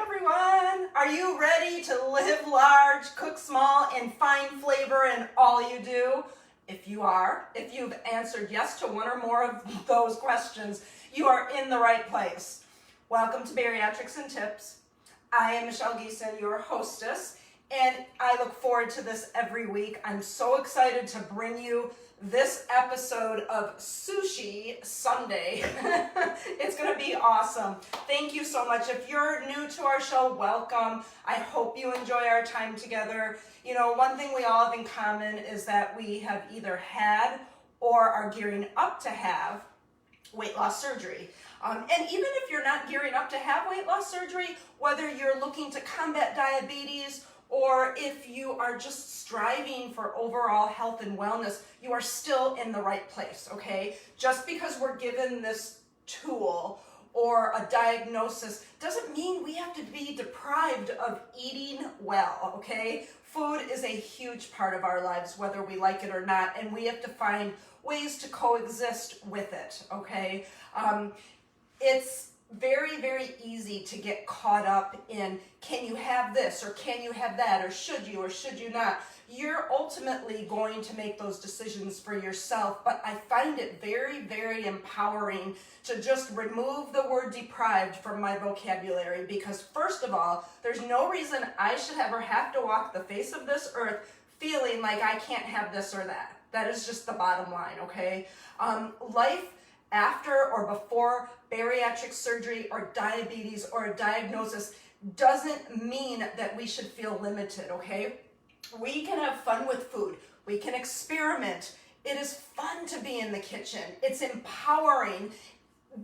everyone! Are you ready to live large, cook small, and find flavor in all you do? If you are, if you've answered yes to one or more of those questions, you are in the right place. Welcome to Bariatrics and Tips. I am Michelle Geeson, your hostess, and I look forward to this every week. I'm so excited to bring you this episode of Sushi Sunday. It's going to be awesome. Thank you so much. If you're new to our show, welcome. I hope you enjoy our time together. You know, one thing we all have in common is that we have either had or are gearing up to have weight loss surgery. And even if you're not gearing up to have weight loss surgery, whether you're looking to combat diabetes or if you are just striving for overall health and wellness, you are still in the right place, okay? Just because we're given this tool or a diagnosis doesn't mean we have to be deprived of eating well, okay? Food is a huge part of our lives, whether we like it or not, and we have to find ways to coexist with it, okay? It's very, very easy to get caught up in, can you have this or can you have that or should you not? You're ultimately going to make those decisions for yourself, but I find it very, very empowering to just remove the word deprived from my vocabulary because first of all, there's no reason I should ever have to walk the face of this earth feeling like I can't have this or that. That is just the bottom line, okay? Life after or before bariatric surgery or diabetes or a diagnosis doesn't mean that we should feel limited, okay? We can have fun with food. We can experiment. It is fun to be in the kitchen. It's empowering.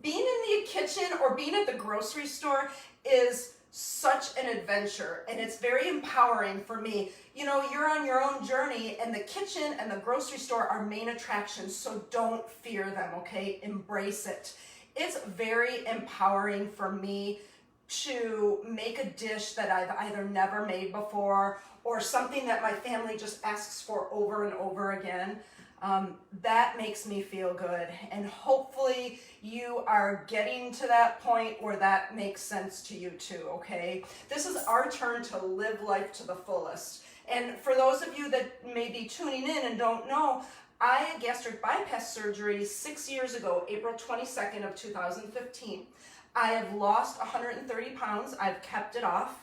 Being in the kitchen or being at the grocery store is such an adventure, and it's very empowering for me. You know, you're on your own journey, and the kitchen and the grocery store are main attractions, so don't fear them, okay? Embrace it. It's very empowering for me to make a dish that I've either never made before or something that my family just asks for over and over again. That makes me feel good, and hopefully you are getting to that point where that makes sense to you too, okay? This is our turn to live life to the fullest. And for those of you that may be tuning in and don't know, I had gastric bypass surgery 6 years ago, April 22nd of 2015. I have lost 130 pounds. I've kept it off.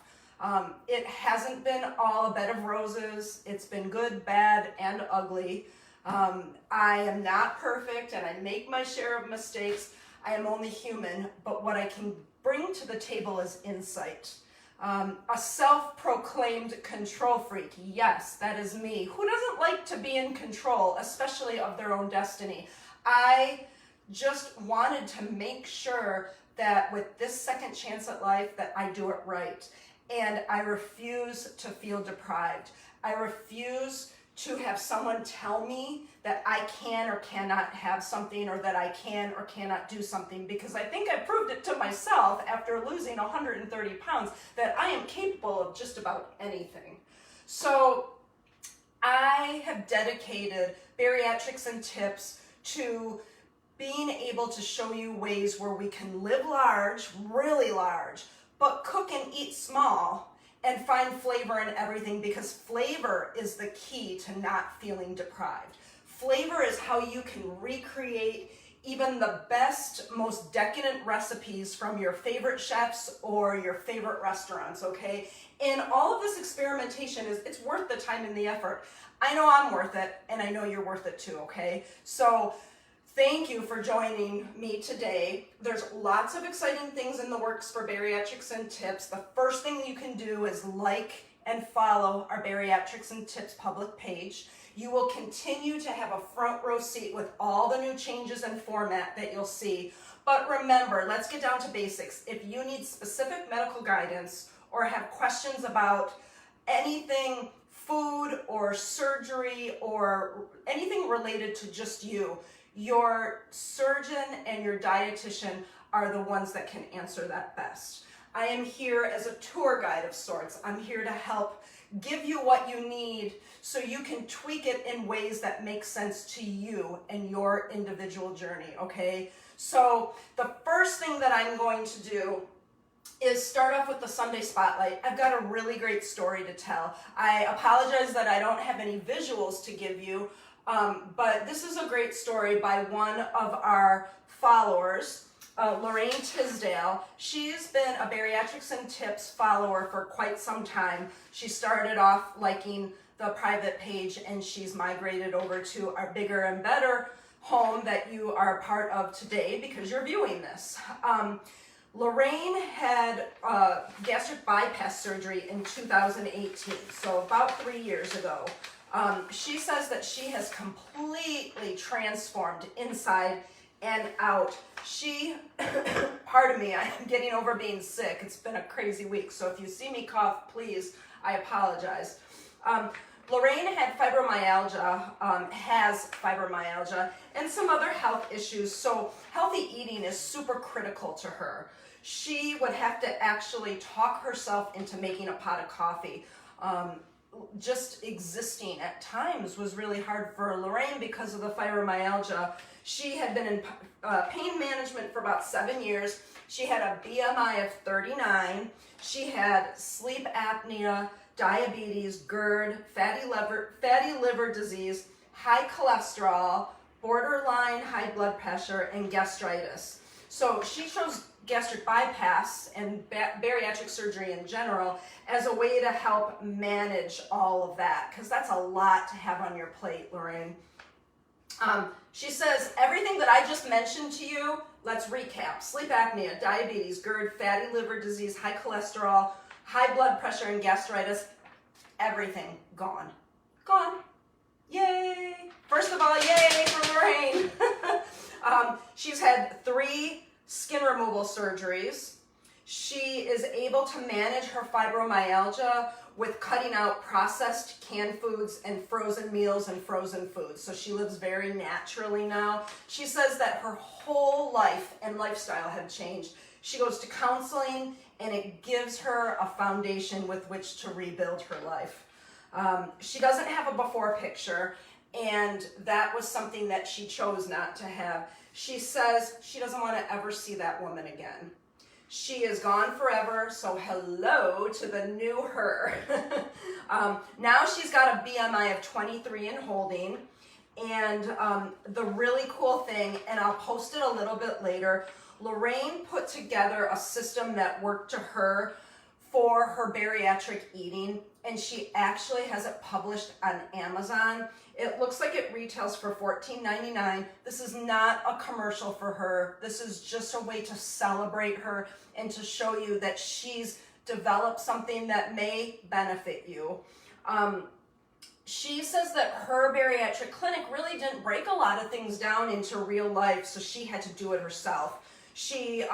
It hasn't been all a bed of roses. It's been good, bad, and ugly. I am not perfect and I make my share of mistakes. I am only human, but what I can bring to the table is insight. A self-proclaimed control freak. Yes, that is me. Who doesn't like to be in control, especially of their own destiny? I just wanted to make sure that with this second chance at life that I do it right. And I refuse to feel deprived. I refuse to have someone tell me that I can or cannot have something or that I can or cannot do something because I think I proved it to myself after losing 130 pounds that I am capable of just about anything. So I have dedicated Bariatrics and Tips to being able to show you ways where we can live large, really large, but cook and eat small and find flavor in everything because flavor is the key to not feeling deprived. Flavor is how you can recreate even the best, most decadent recipes from your favorite chefs or your favorite restaurants, okay? And all of this experimentation it's worth the time and the effort. I know I'm worth it, and I know you're worth it too, okay? So thank you for joining me today. There's lots of exciting things in the works for Bariatrics and Tips. The first thing you can do is like and follow our Bariatrics and Tips public page. You will continue to have a front row seat with all the new changes and format that you'll see. But remember, let's get down to basics. If you need specific medical guidance or have questions about anything food or surgery or anything related to just you, your surgeon and your dietitian are the ones that can answer that best. I am here as a tour guide of sorts. I'm here to help give you what you need so you can tweak it in ways that make sense to you and your individual journey, okay? So the first thing that I'm going to do is start off with the Sunday Spotlight. I've got a really great story to tell. I apologize that I don't have any visuals to give you, but this is a great story by one of our followers, Lorraine Tisdale. She's been a Bariatrics and Tips follower for quite some time. She started off liking the private page, and she's migrated over to our bigger and better home that you are a part of today because you're viewing this. Lorraine had gastric bypass surgery in 2018, so about 3 years ago. She says that she has completely transformed inside and out. She, pardon me, I'm getting over being sick. It's been a crazy week, so if you see me cough, please, I apologize. Lorraine had fibromyalgia, has fibromyalgia, and some other health issues, so healthy eating is super critical to her. She would have to actually talk herself into making a pot of coffee. Just existing at times was really hard for Lorraine because of the fibromyalgia. She had been in pain management for about 7 years. She had a BMI of 39. She had sleep apnea, diabetes, GERD, fatty liver disease, high cholesterol, borderline high blood pressure, and gastritis. So she chose gastric bypass and bariatric surgery in general as a way to help manage all of that, because that's a lot to have on your plate, Lorraine. She says, everything that I just mentioned to you, let's recap. Sleep apnea, diabetes, GERD, fatty liver disease, high cholesterol, high blood pressure, and gastritis, everything gone. Gone. Yay! First of all, yay for Lorraine. She's had 3 skin removal surgeries. She is able to manage her fibromyalgia with cutting out processed canned foods and frozen meals and frozen foods. So she lives very naturally now. She says that her whole life and lifestyle have changed. She goes to counseling, and it gives her a foundation with which to rebuild her life. She doesn't have a before picture, and that was something that she chose not to have. She says she doesn't want to ever see that woman again. She is gone forever, so hello to the new her. Now she's got a BMI of 23 and holding, and the really cool thing, and I'll post it a little bit later, Lorraine put together a system that worked to her for her bariatric eating, and she actually has it published on Amazon. It looks like it retails for $14.99. This is not a commercial for her. This is just a way to celebrate her and to show you that she's developed something that may benefit you. She says that her bariatric clinic really didn't break a lot of things down into real life, so she had to do it herself. She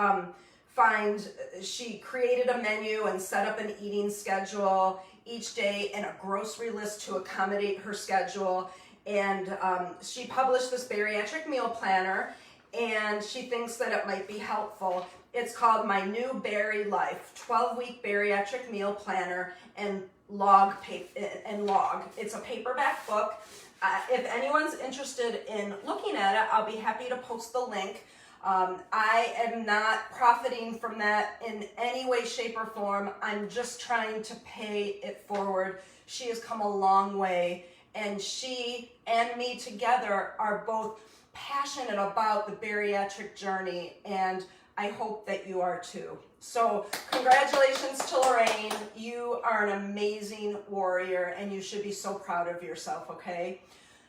created a menu and set up an eating schedule each day and a grocery list to accommodate her schedule. And she published this bariatric meal planner, and she thinks that it might be helpful. It's called My New Bari Life, 12-week bariatric meal planner and log. It's a paperback book. If anyone's interested in looking at it, I'll be happy to post the link. I am not profiting from that in any way, shape, or form. I'm just trying to pay it forward. She has come a long way, and she and me together are both passionate about the bariatric journey, and I hope that you are too. So congratulations to Lorraine. You are an amazing warrior, and you should be so proud of yourself, okay?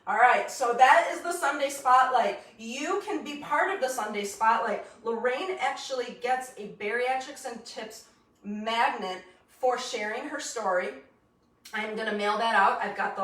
All right, so that is the Sunday Spotlight. You can be part of the Sunday Spotlight. Lorraine actually gets a Bariatrics and Tips magnet for sharing her story. I'm gonna mail that out. I've got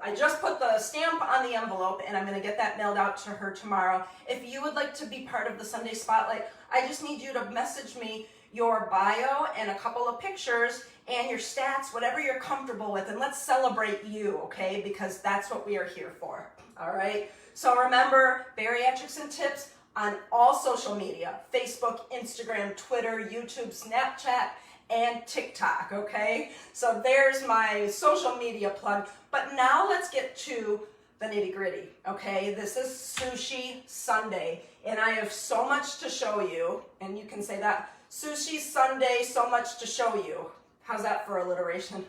I just put the stamp on the envelope, and I'm gonna get that mailed out to her tomorrow. If you would like to be part of the Sunday Spotlight, I just need you to message me your bio and a couple of pictures and your stats, whatever you're comfortable with, and let's celebrate you, okay? Because that's what we are here for, all right? So remember, Bariatrics and Tips on all social media, Facebook, Instagram, Twitter, YouTube, Snapchat, and TikTok, okay? So there's my social media plug. But now let's get to the nitty gritty, okay? This is Sushi Sunday, and I have so much to show you, and you can say that, Sushi Sunday, so much to show you. How's that for alliteration?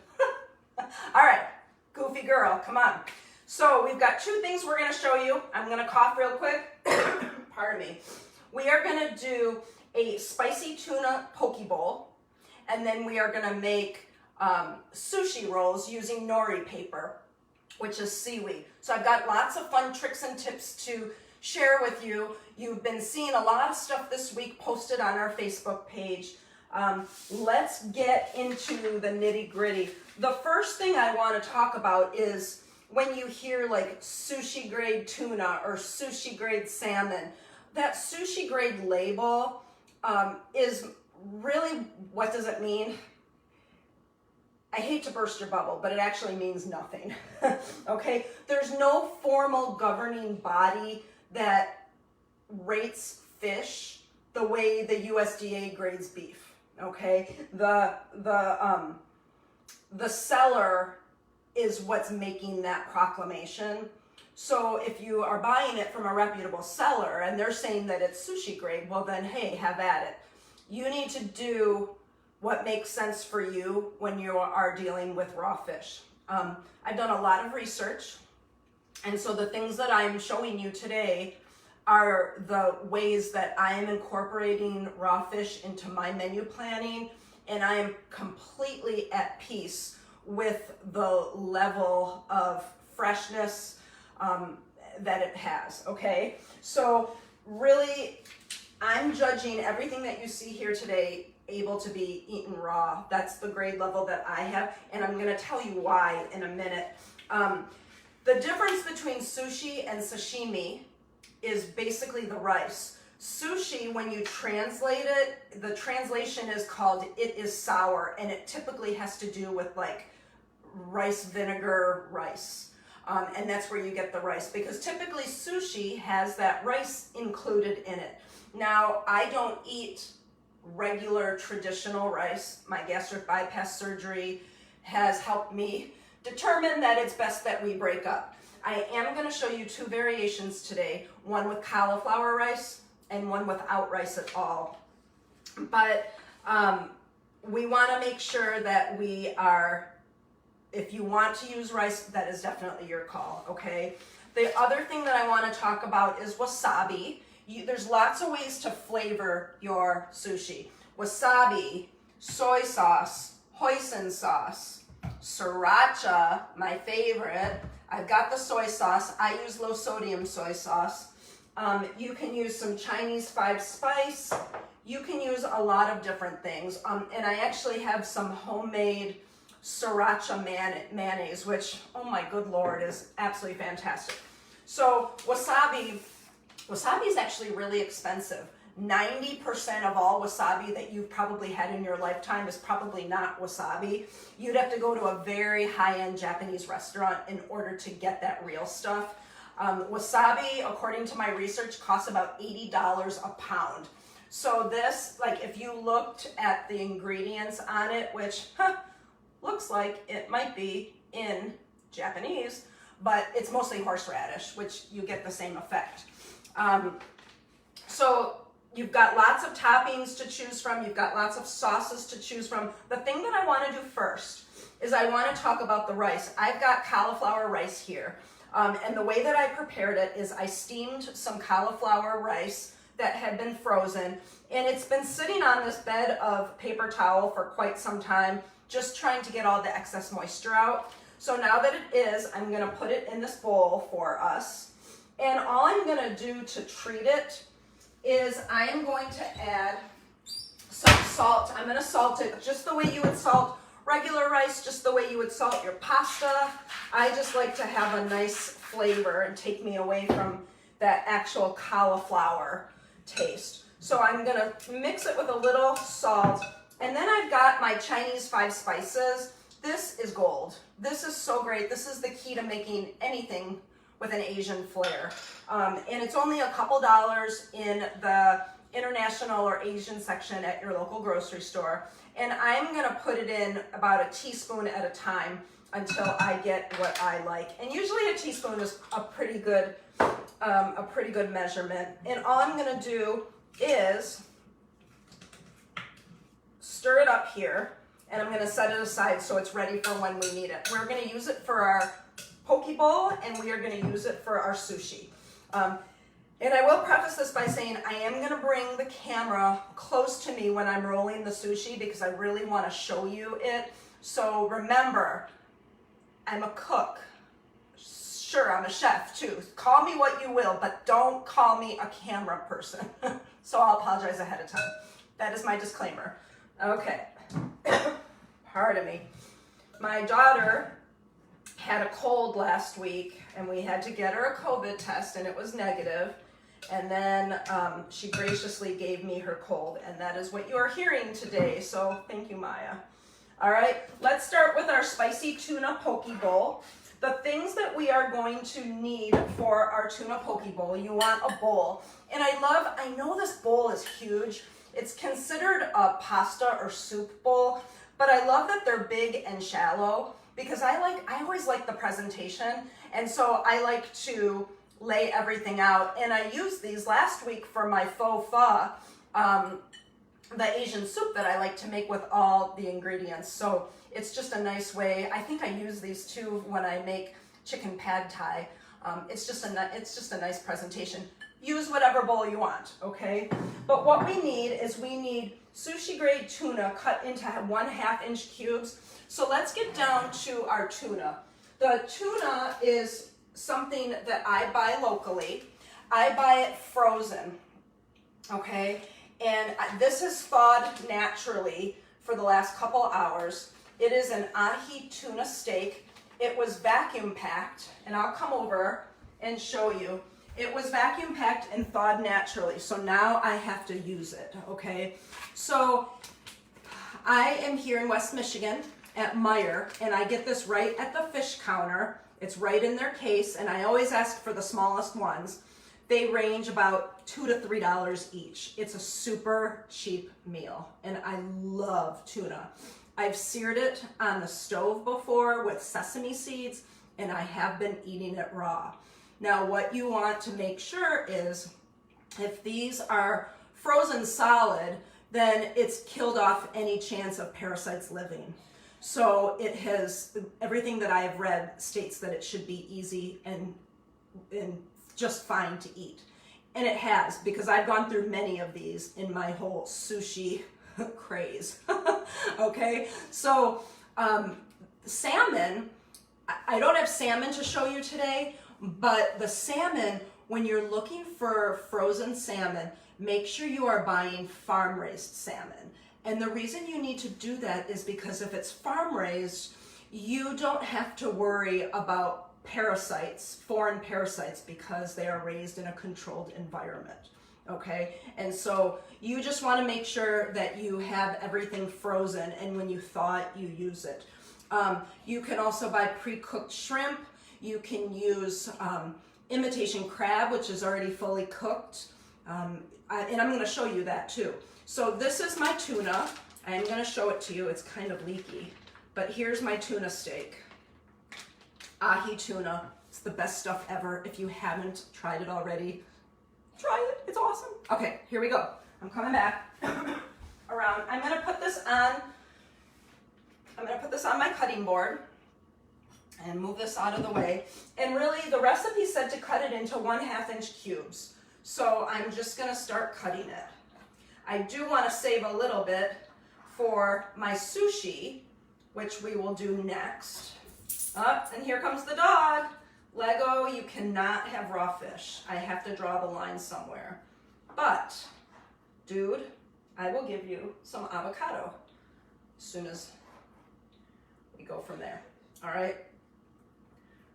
All right, goofy girl, come on. So we've got two things we're gonna show you. I'm gonna cough real quick, pardon me. We are gonna do a spicy tuna poke bowl, and then we are gonna make sushi rolls using nori paper, which is seaweed. So I've got lots of fun tricks and tips to share with you. You've been seeing a lot of stuff this week posted on our Facebook page. Let's get into the nitty gritty. The first thing I want to talk about is when you hear like sushi grade tuna or sushi grade salmon. That sushi grade label is really, what does it mean? I hate to burst your bubble, but it actually means nothing, okay? There's no formal governing body that rates fish the way the USDA grades beef, okay? The seller is what's making that proclamation. So if you are buying it from a reputable seller and they're saying that it's sushi grade, well then, hey, have at it. You need to do what makes sense for you when you are dealing with raw fish. I've done a lot of research, and so the things that I'm showing you today are the ways that I am incorporating raw fish into my menu planning, and I am completely at peace with the level of freshness that it has, okay? So really, I'm judging everything that you see here today able to be eaten raw. That's the grade level that I have, and I'm gonna tell you why in a minute. The difference between sushi and sashimi is basically the rice. Sushi, when you translate it, the translation is called "it is sour," and it typically has to do with like rice vinegar rice. And that's where you get the rice, because typically sushi has that rice included in it. Now, I don't eat regular traditional rice. My gastric bypass surgery has helped me determine that it's best that we break up. I am going to show you two variations today, one with cauliflower rice and one without rice at all. But we want to make sure that we are, if you want to use rice, that is definitely your call, okay? The other thing that I want to talk about is wasabi. There's lots of ways to flavor your sushi. Wasabi, soy sauce, hoisin sauce, sriracha, my favorite. I've got the soy sauce. I use low sodium soy sauce. You can use some Chinese 5-spice. You can use a lot of different things. And I actually have some homemade Sriracha Mayonnaise, which, oh my good Lord, is absolutely fantastic. So wasabi is actually really expensive. 90% of all wasabi that you've probably had in your lifetime is probably not wasabi. You'd have to go to a very high-end Japanese restaurant in order to get that real stuff. Wasabi, according to my research, costs about $80 a pound. So this, like if you looked at the ingredients on it, which looks like it might be in Japanese, but it's mostly horseradish, which you get the same effect. So you've got lots of toppings to choose from. You've got lots of sauces to choose from. The thing that I want to do first is I want to talk about the rice. I've got cauliflower rice here. And the way that I prepared it is I steamed some cauliflower rice that had been frozen, and it's been sitting on this bed of paper towel for quite some time, just trying to get all the excess moisture out. So now that it is, I'm gonna put it in this bowl for us. And all I'm gonna do to treat it is I am going to add some salt. I'm gonna salt it just the way you would salt regular rice, just the way you would salt your pasta. I just like to have a nice flavor and take me away from that actual cauliflower taste. So I'm gonna mix it with a little salt. And then I've got my Chinese 5 spices. This is gold. This is so great. This is the key to making anything with an Asian flair. And it's only a couple dollars in the international or Asian section at your local grocery store. And I'm gonna put it in about a teaspoon at a time. until I get what I like. And usually a teaspoon is a pretty good measurement. And all I'm gonna do is stir it up here, and I'm gonna set it aside so it's ready for when we need it. We're gonna use it for our poke bowl, and we are gonna use it for our sushi. And I will preface this by saying I am gonna bring the camera close to me when I'm rolling the sushi because I really wanna show you it. So remember, I'm a cook. Sure, I'm a chef too. Call me what you will, but don't call me a camera person. So I'll apologize ahead of time. That is my disclaimer. Okay, pardon me. My daughter had a cold last week and we had to get her a COVID test and it was negative. And then she graciously gave me her cold, and that is what you are hearing today. So thank you, Maya. All right, let's start with our spicy tuna poke bowl. The things that we are going to need for our tuna poke bowl, you want a bowl. And I know this bowl is huge. It's considered a pasta or soup bowl, but I love that they're big and shallow because I always like the presentation. And so I like to lay everything out. And I used these last week for my faux pho, the Asian soup that I like to make with all the ingredients. So it's just a nice way. I think I use these too when I make chicken pad thai. It's just a nice presentation. Use whatever bowl you want, okay? But what we need sushi grade tuna cut into 1/2 inch cubes. So let's get down to our tuna. The tuna is something that I buy locally. I buy it frozen, okay? And this is thawed naturally for the last couple hours. It is an ahi tuna steak. It was vacuum packed, and I'll come over and show you. It was vacuum packed and thawed naturally, so now I have to use it, okay? So I am here in West Michigan at Meijer, and I get this right at the fish counter. It's right in their case, and I always ask for the smallest ones. They range about $2 to $3 each. It's a super cheap meal, and I love tuna. I've seared it on the stove before with sesame seeds, and I have been eating it raw. Now, what you want to make sure is if these are frozen solid, then it's killed off any chance of parasites living. So everything that I have read states that it should be easy and just fine to eat. And it has, because I've gone through many of these in my whole sushi craze. Okay, so salmon, I don't have salmon to show you today, but the salmon, when you're looking for frozen salmon, make sure you are buying farm-raised salmon. And the reason you need to do that is because if it's farm-raised, you don't have to worry about parasites, foreign parasites, because they are raised in a controlled environment, okay? And so you just want to make sure that you have everything frozen, and when you thaw it, you use it. You can also buy pre-cooked shrimp. You can use imitation crab, which is already fully cooked, and I'm going to show you that too. So this is my tuna. I'm going to show it to you. It's kind of leaky, but here's my tuna steak. Ahi tuna. It's the best stuff ever. If you haven't tried it already, try it. It's awesome. Okay, here we go. I'm coming back around. I'm going to put this on my cutting board and move this out of the way. And really, the recipe said to cut it into 1/2 inch cubes. So I'm just going to start cutting it. I do want to save a little bit for my sushi, which we will do next. And here comes the dog. Lego, you cannot have raw fish. I have to draw the line somewhere. But, dude, I will give you some avocado as soon as we go from there. All right?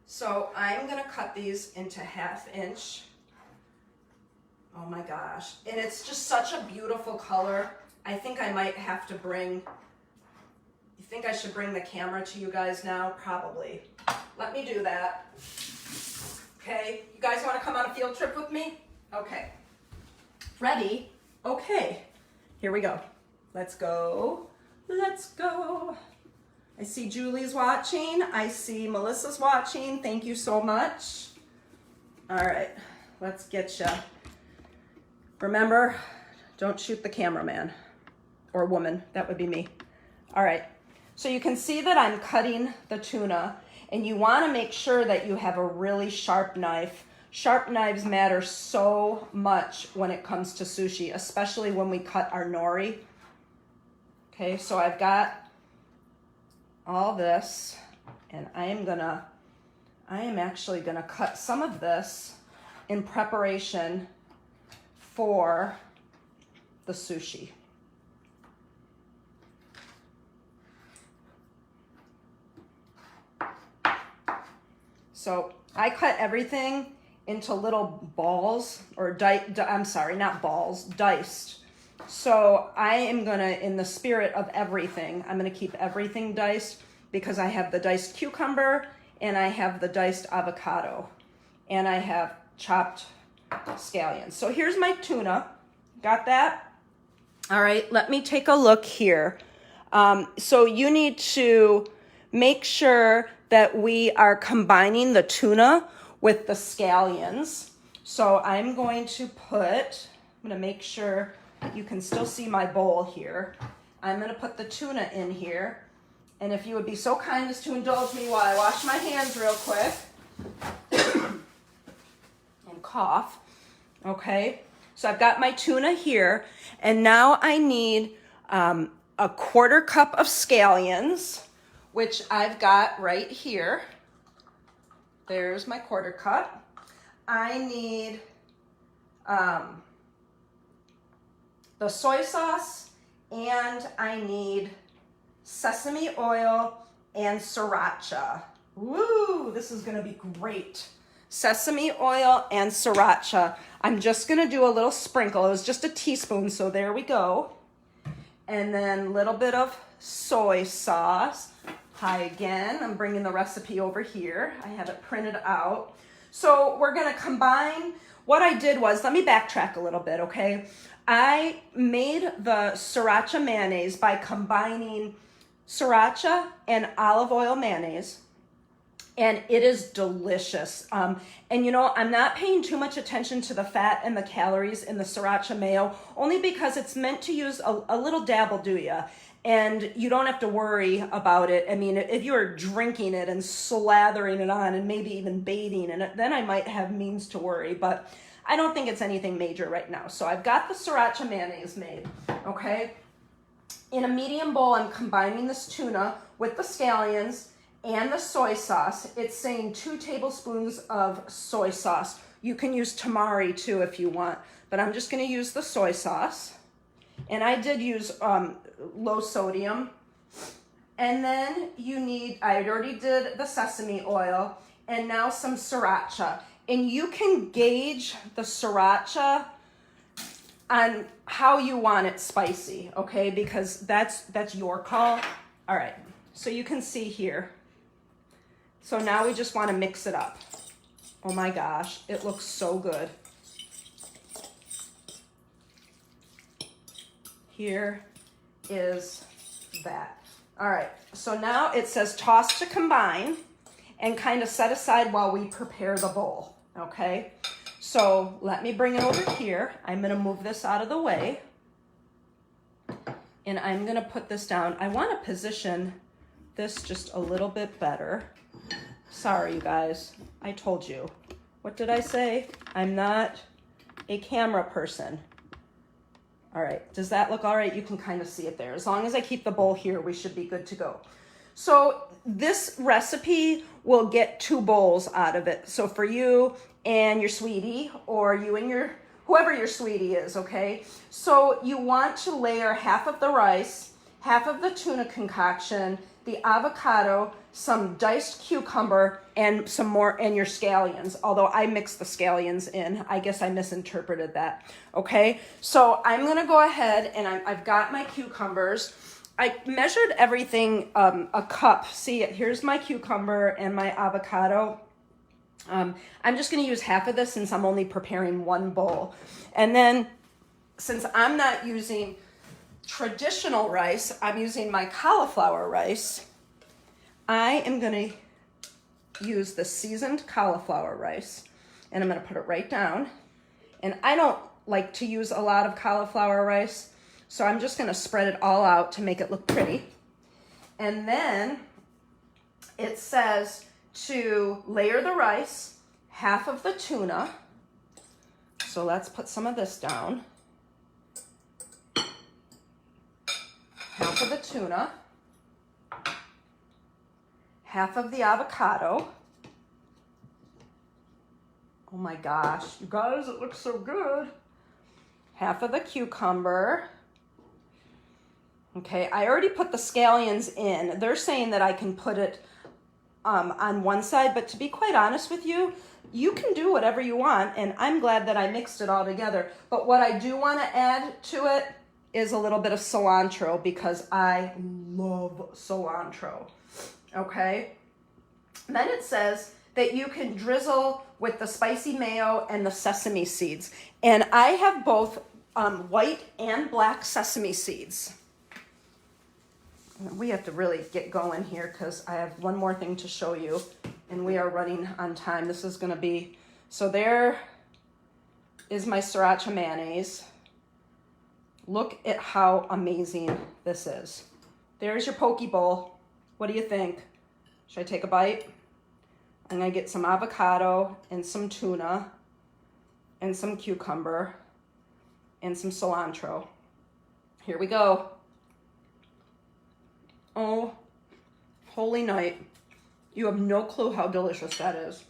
So I'm going to cut these into 1/2 inch. Oh my gosh. And it's just such a beautiful color. I think I might have to you think I should bring the camera to you guys now? Probably. Let me do that. Okay. You guys want to come on a field trip with me? Okay. Ready? Okay. Here we go. Let's go. Let's go. I see Julie's watching. I see Melissa's watching. Thank you so much. All right, let's get you. Remember, don't shoot the cameraman or woman. That would be me. All right, so you can see that I'm cutting the tuna, and you want to make sure that you have a really sharp knife. Sharp knives matter so much when it comes to sushi, especially when we cut our nori. Okay, so I've got all this, and I am actually gonna cut some of this in preparation for the sushi. So I cut everything into little balls, or I'm sorry, not balls, diced. So I am gonna, in the spirit of everything, I'm gonna keep everything diced because I have the diced cucumber and I have the diced avocado and I have chopped scallions. So here's my tuna. Got that? All right, let me take a look here. So you need to make sure that we are combining the tuna with the scallions. So I'm going to make sure you can still see my bowl here. I'm gonna put the tuna in here. And if you would be so kind as to indulge me while I wash my hands real quick and cough. Okay, so I've got my tuna here, and now I need a 1/4 cup of scallions, which I've got right here. There's my 1/4 cup. I need the soy sauce, and I need sesame oil and sriracha. Woo, this is gonna be great. Sesame oil and sriracha. I'm just gonna do a little sprinkle. It was just a teaspoon, so there we go. And then a little bit of soy sauce. Hi again, I'm bringing the recipe over here. I have it printed out. So we're gonna combine, what I did was, let me backtrack a little bit, okay? I made the Sriracha Mayonnaise by combining Sriracha and olive oil mayonnaise, and it is delicious. And you know, I'm not paying too much attention to the fat and the calories in the Sriracha Mayo, only because it's meant to use a little dabble, do ya? And you don't have to worry about it. I mean, if you were drinking it and slathering it on and maybe even bathing in it, then I might have means to worry, but I don't think it's anything major right now. So I've got the Sriracha Mayonnaise made, okay? In a medium bowl, I'm combining this tuna with the scallions and the soy sauce. It's saying 2 tablespoons of soy sauce. You can use tamari too if you want, but I'm just gonna use the soy sauce. And I did use low sodium. And then you need, I already did the sesame oil, and now some sriracha. And you can gauge the sriracha on how you want it spicy, okay? Because that's your call. All right, so you can see here. So now we just want to mix it up. Oh my gosh, it looks so good. Here is that. All right, so now it says toss to combine and kind of set aside while we prepare the bowl, okay? So let me bring it over here. I'm gonna move this out of the way, and I'm gonna put this down. I wanna position this just a little bit better. Sorry, you guys, I told you. What did I say? I'm not a camera person. All right, does that look all right? You can kind of see it there. As long as I keep the bowl here, we should be good to go. So this recipe will get 2 bowls out of it. So for you and your sweetie, or you and whoever your sweetie is, okay? So you want to layer half of the rice, half of the tuna concoction, the avocado, some diced cucumber, and some more, and your scallions. Although I mixed the scallions in. I guess I misinterpreted that, okay? So I'm gonna go ahead and I've got my cucumbers. I measured everything a cup. See, here's my cucumber and my avocado. I'm just gonna use half of this since I'm only preparing 1 bowl. And then, since I'm not using traditional rice, I'm using my cauliflower rice. I am going to use the seasoned cauliflower rice, and I'm going to put it right down. And I don't like to use a lot of cauliflower rice, so I'm just going to spread it all out to make it look pretty. And then it says to layer the rice, half of the tuna. So let's put some of this down. Half of the tuna. Half of the avocado. Oh my gosh, you guys, it looks so good. Half of the cucumber. Okay, I already put the scallions in. They're saying that I can put it on one side, but to be quite honest with you, you can do whatever you want, and I'm glad that I mixed it all together. But what I do want to add to it is a little bit of cilantro, because I love cilantro. Okay, then it says that you can drizzle with the spicy mayo and the sesame seeds. And I have both white and black sesame seeds. We have to really get going here because I have one more thing to show you, and we are running on time. This is going to be, so there is my Sriracha Mayonnaise. Look at how amazing this is. There's your poke bowl. What do you think? Should I take a bite? I'm going to get some avocado and some tuna and some cucumber and some cilantro. Here we go. Oh, holy night. You have no clue how delicious that is.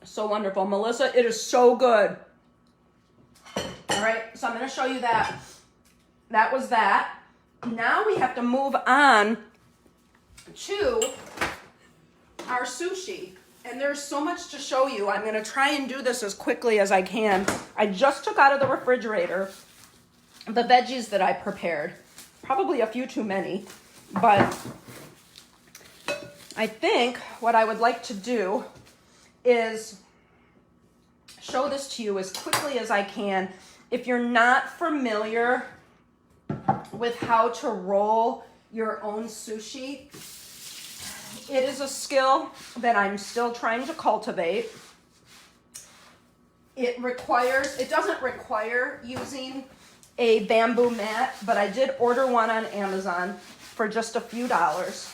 So wonderful. Melissa, it is so good. All right, so I'm going to show you that. That was that. Now we have to move on to our sushi. And there's so much to show you. I'm going to try and do this as quickly as I can. I just took out of the refrigerator the veggies that I prepared. Probably a few too many, but I think what I would like to do is show this to you as quickly as I can. If you're not familiar with how to roll your own sushi, it is a skill that I'm still trying to cultivate. It doesn't require using a bamboo mat, but I did order one on Amazon for just a few dollars,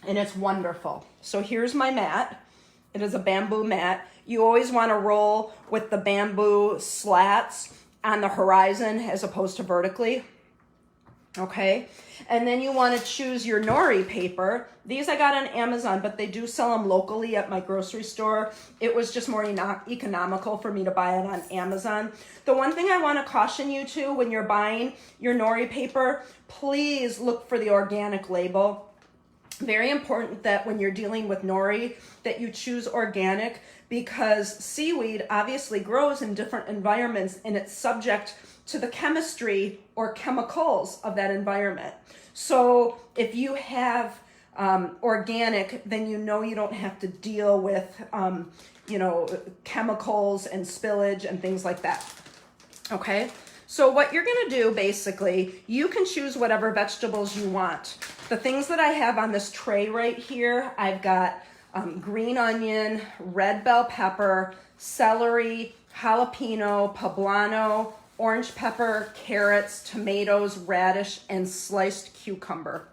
and it's wonderful. So here's my mat. It is a bamboo mat. You always want to roll with the bamboo slats on the horizon as opposed to vertically. Okay, and then you want to choose your nori paper. These I got on Amazon, but they do sell them locally at my grocery store. It was just more economical for me to buy it on Amazon. The one thing I want to caution you to when you're buying your nori paper, please look for the organic label. Very important that when you're dealing with nori that you choose organic, because seaweed obviously grows in different environments and it's subject to the chemistry or chemicals of that environment. So if you have organic, then you know you don't have to deal with chemicals and spillage and things like that. Okay, so what you're gonna do, basically, you can choose whatever vegetables you want. The things that I have on this tray right here, I've got green onion, red bell pepper, celery, jalapeno, poblano, orange pepper, carrots, tomatoes, radish, and sliced cucumber.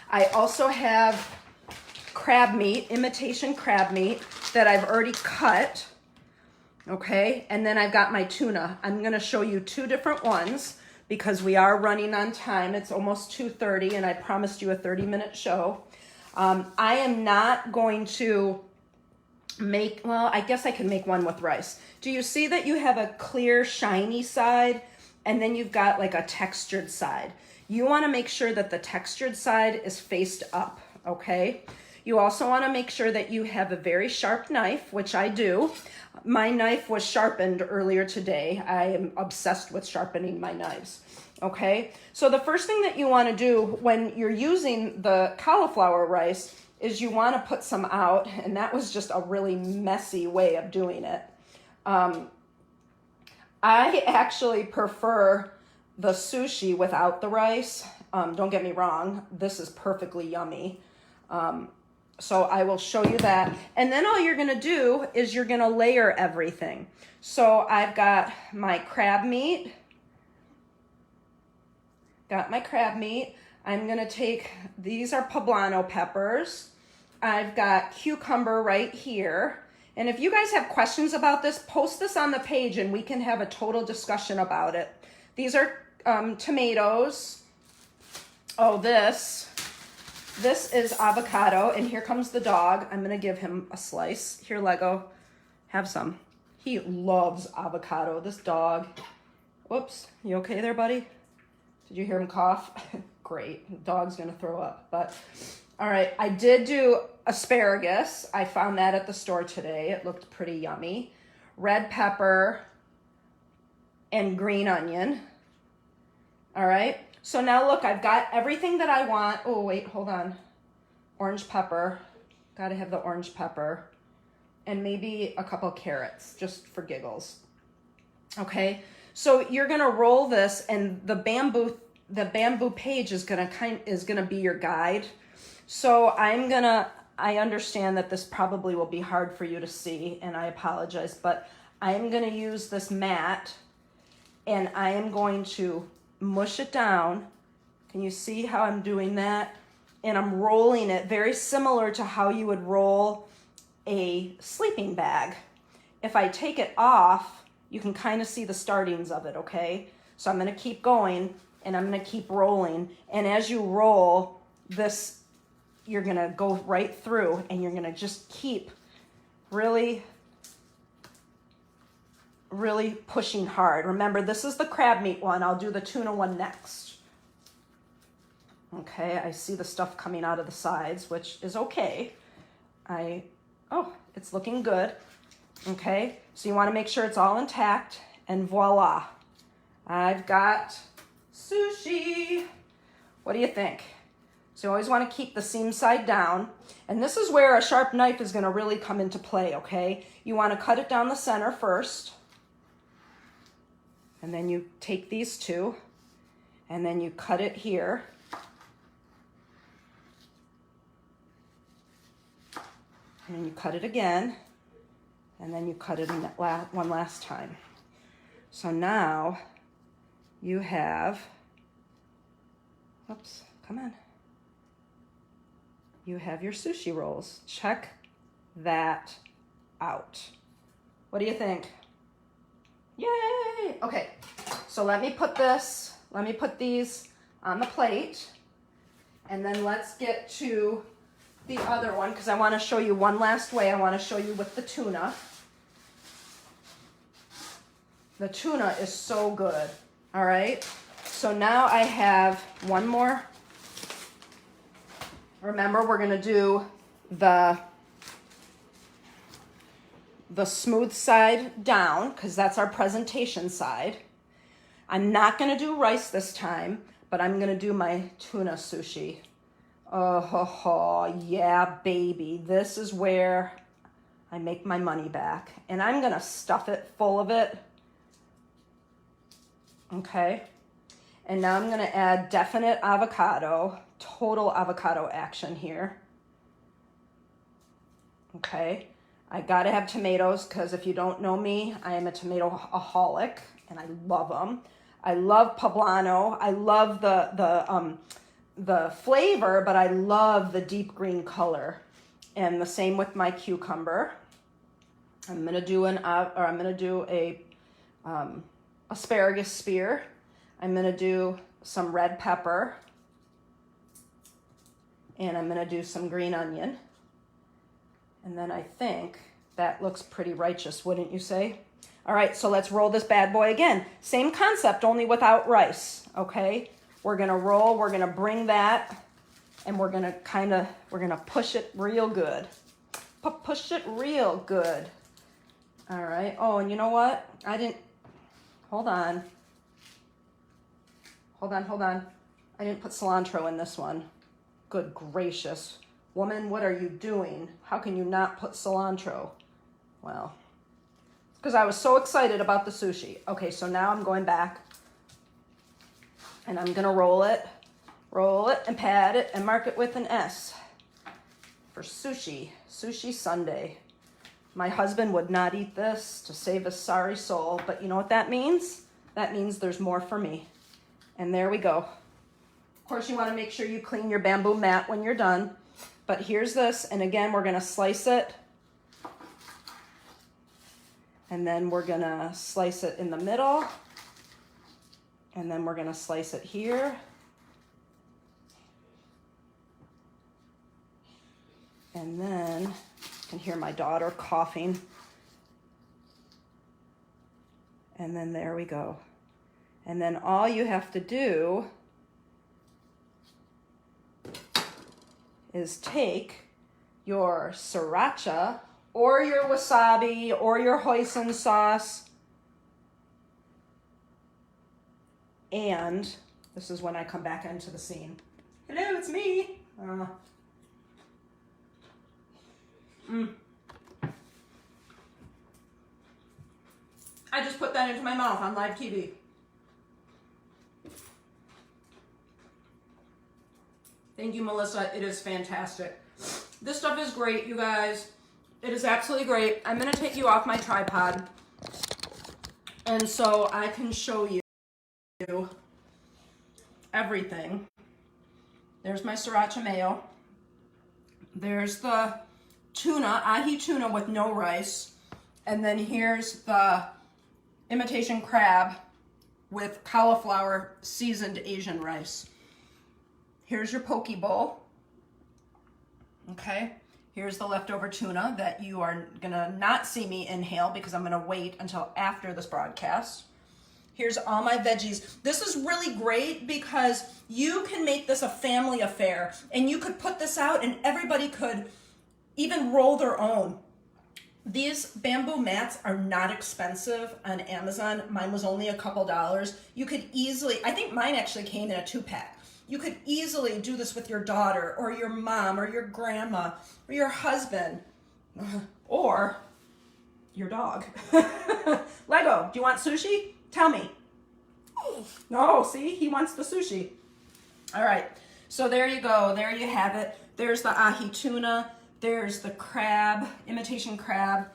I also have crab meat, imitation crab meat that I've already cut. Okay, and then I've got my tuna. I'm going to show you two different ones because we are running on time. It's almost 2:30 and I promised you a 30-minute show. I am not going to I guess I can make one with rice. Do you see that you have a clear, shiny side and then you've got like a textured side? You want to make sure that the textured side is faced up, okay? You also want to make sure that you have a very sharp knife, which I do. My knife was sharpened earlier today. I am obsessed with sharpening my knives, okay? So the first thing that you want to do when you're using the cauliflower rice is you want to put some out, and that was just a really messy way of doing it. I actually prefer the sushi without the rice. Don't get me wrong, this is perfectly yummy. So I will show you that. And then all you're gonna do is you're gonna layer everything. So I've got my crab meat. I'm gonna take, these are poblano peppers. I've got cucumber right here. And if you guys have questions about this, post this on the page and we can have a total discussion about it. These are tomatoes. Oh, this is avocado, and here comes the dog. I'm gonna give him a slice. Here, Lego, have some. He loves avocado, this dog. Whoops, you okay there, buddy? Did you hear him cough? Great, the dog's gonna throw up, but all right. I did do asparagus. I found that at the store today. It looked pretty yummy. Red pepper and green onion. All right, so now look, I've got everything that I want. Oh, wait, hold on. Orange pepper, gotta have the orange pepper. And maybe a couple carrots, just for giggles. Okay, so you're gonna roll this, and the bamboo page is gonna be your guide. So I understand that this probably will be hard for you to see, and I apologize, but I'm gonna use this mat, and I am going to mush it down. Can you see how I'm doing that? And I'm rolling it very similar to how you would roll a sleeping bag. If I take it off, you can kind of see the startings of it, okay? So I'm gonna keep going, and I'm gonna keep rolling. And as you roll this, you're gonna go right through, and you're gonna just keep really pushing hard. Remember, this is the crab meat one. I'll do the tuna one next. Okay, I see the stuff coming out of the sides, which is okay. Oh, it's looking good. Okay, so you wanna make sure it's all intact, and voila. I've got sushi. What do you think? So you always wanna keep the seam side down. And this is where a sharp knife is gonna really come into play, okay? You wanna cut it down the center first. And then you take these two, and then you cut it here. And then you cut it again, and then you cut it in that one last time. So now you have, oops, come on. You have your sushi rolls. Check that out. What do you think? Yay! Okay, so let me put these on the plate, and then let's get to the other one, because I want to show you one last way. I want to show you with the tuna. The tuna is so good. All right, so now I have one more. Remember, we're gonna do the smooth side down, because that's our presentation side. I'm not gonna do rice this time, but I'm gonna do my tuna sushi. Oh, yeah, baby. This is where I make my money back. And I'm gonna stuff it full of it. Okay. And now I'm gonna add definite avocado, total avocado action here. Okay. I gotta have tomatoes, because if you don't know me, I am a tomato-aholic, and I love them. I love poblano. I love the flavor, but I love the deep green color. And the same with my cucumber. I'm gonna do a asparagus spear. I'm gonna do some red pepper, and I'm gonna do some green onion. And then I think that looks pretty righteous, wouldn't you say? All right, so let's roll this bad boy again. Same concept, only without rice, okay? We're gonna roll, we're gonna bring that, and we're gonna push it real good. Push it real good. All right, oh, and you know what? Hold on. I didn't put cilantro in this one. Good gracious. Woman, what are you doing? How can you not put cilantro? Well, because I was so excited about the sushi. Okay, so now I'm going back. And I'm gonna roll it and pat it and mark it with an S for sushi, Sushi Sunday. My husband would not eat this to save his sorry soul, but you know what that means? That means there's more for me. And there we go. Of course, you want to make sure you clean your bamboo mat when you're done. But here's this, and again, we're gonna slice it. And then we're gonna slice it in the middle. And then we're gonna slice it here. And then you can hear my daughter coughing. And then there we go. And then all you have to do is take your sriracha or your wasabi or your hoisin sauce. And this is when I come back into the scene. Hello, it's me. I just put that into my mouth on live TV. Thank you, Melissa. It is fantastic. This stuff is great, you guys. It is absolutely great. I'm going to take you off my tripod, and so I can show you everything. There's my sriracha mayo. There's the tuna, ahi tuna with no rice. And then here's the imitation crab with cauliflower seasoned Asian rice. Here's your poke bowl. Okay. Here's the leftover tuna that you are gonna not see me inhale because I'm gonna wait until after this broadcast. Here's all my veggies. This is really great because you can make this a family affair, and you could put this out and everybody could even roll their own. These bamboo mats are not expensive on Amazon. Mine was only a couple dollars. You could easily, I think mine actually came in a 2-pack. You could easily do this with your daughter or your mom or your grandma or your husband or your dog. Lego, do you want sushi? Tell me. No, see, he wants the sushi. All right, so there you go. There you have it. There's the ahi tuna. There's the crab, imitation crab.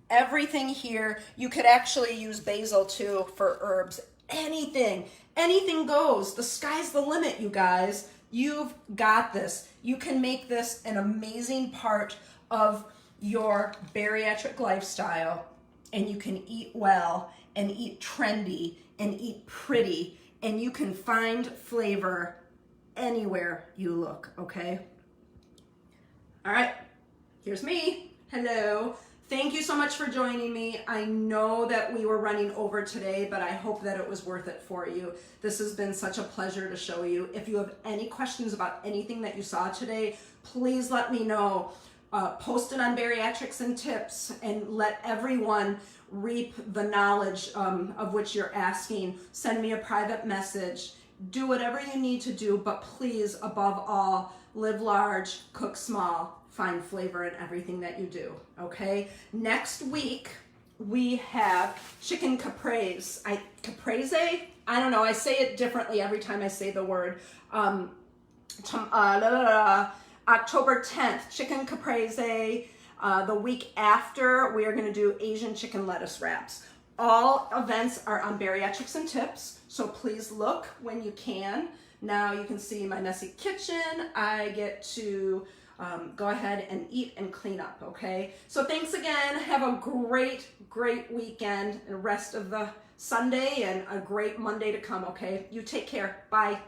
Everything here. You could actually use basil too for herbs. Anything goes. The sky's the limit, you guys. You've got this. You can make this an amazing part of your bariatric lifestyle, and you can eat well and eat trendy and eat pretty, and you can find flavor anywhere you look, okay? All right, here's me. Hello. Thank you so much for joining me. I know that we were running over today, but I hope that it was worth it for you. This has been such a pleasure to show you. If you have any questions about anything that you saw today, please let me know. Post it on Bariatrics and Tips and let everyone reap the knowledge of which you're asking. Send me a private message. Do whatever you need to do, but please, above all, live large, cook small, find flavor in everything that you do, okay? Next week, we have chicken caprese. Caprese? I don't know, I say it differently every time I say the word. October 10th, chicken caprese. The week after, we are gonna do Asian chicken lettuce wraps. All events are on Bariatrics and Tips, so please look when you can. Now you can see my messy kitchen. I get to go ahead and eat and clean up, okay? So thanks again. Have a great, great weekend, the rest of the Sunday, and a great Monday to come, okay? You take care. Bye.